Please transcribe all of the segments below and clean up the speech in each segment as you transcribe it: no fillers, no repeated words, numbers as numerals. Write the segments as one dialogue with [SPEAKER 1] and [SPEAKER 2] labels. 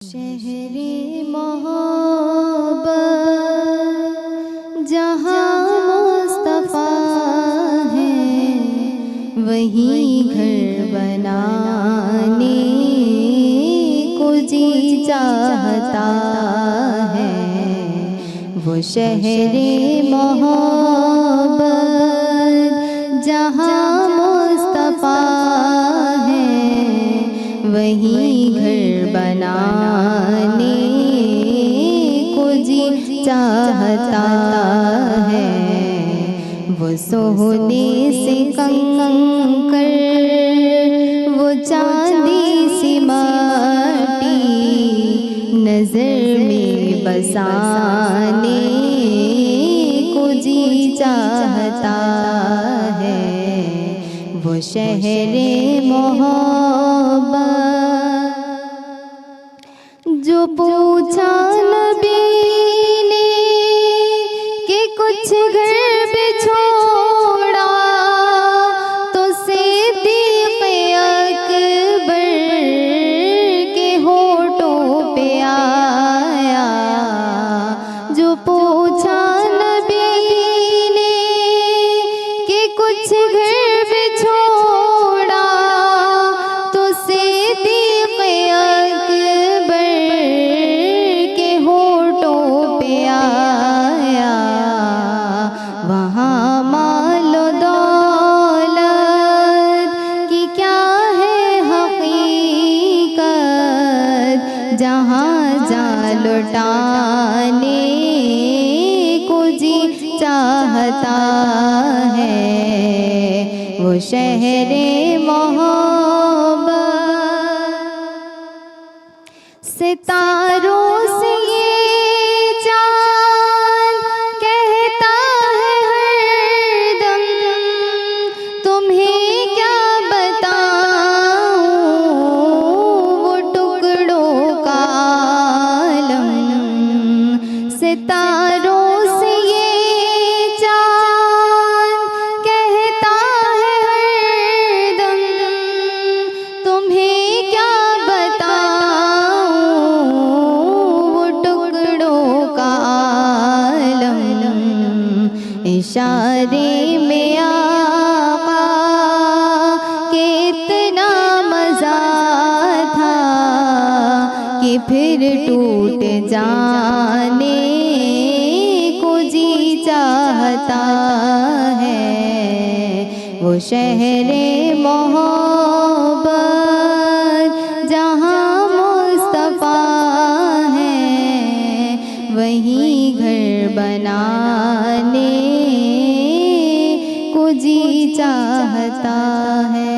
[SPEAKER 1] شہر محبت جہاں مصطفیٰ ہے وہیں گھر بنانے کو جی چاہتا ہے۔ وہ شہر محبت جہاں مصطفیٰ ہے وہیں گھر بنانے کو جی چاہتا ہے۔ وہ سونے سے کنکر وہ چاندی سی مٹی نظر میں بسانے کو جی چاہتا ہے۔ وہ شہر محبت جو پوچھا نبی نے کہ کچھ گھر بھی چھوڑا تو صدیق اکبر کے ہونٹوں پہ آیا۔ جو پوچھا نبی نے کہ کچھ گھر بھی چھوڑا تو صدیق اکبر کے ہونٹوں پہ آیا۔ وہاں مال و دولت کی کیا ہے حقیقت جہاں جا لٹانے کو جی چاہتا ہے۔ وہ شہر محبت ستاروں سے یہ چاند کہتا ہے ہر دم تمہیں کیا بتاؤں وہ ٹکڑوں کا عالم۔ ستاروں سے یہ چاند کہتا ہے ہر دم تمہیں کیا بتاؤں وہ ٹکڑوں کا عالم۔ اشارے میں آقا کہ اتنا مزہ تھا کہ پھر ٹوٹ جانے کو جی چاہتا ہے۔ وہ شہر محبت جہاں مصطفیٰ ہے وہیں گھر بنانے کو جی چاہتا ہے۔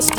[SPEAKER 2] HD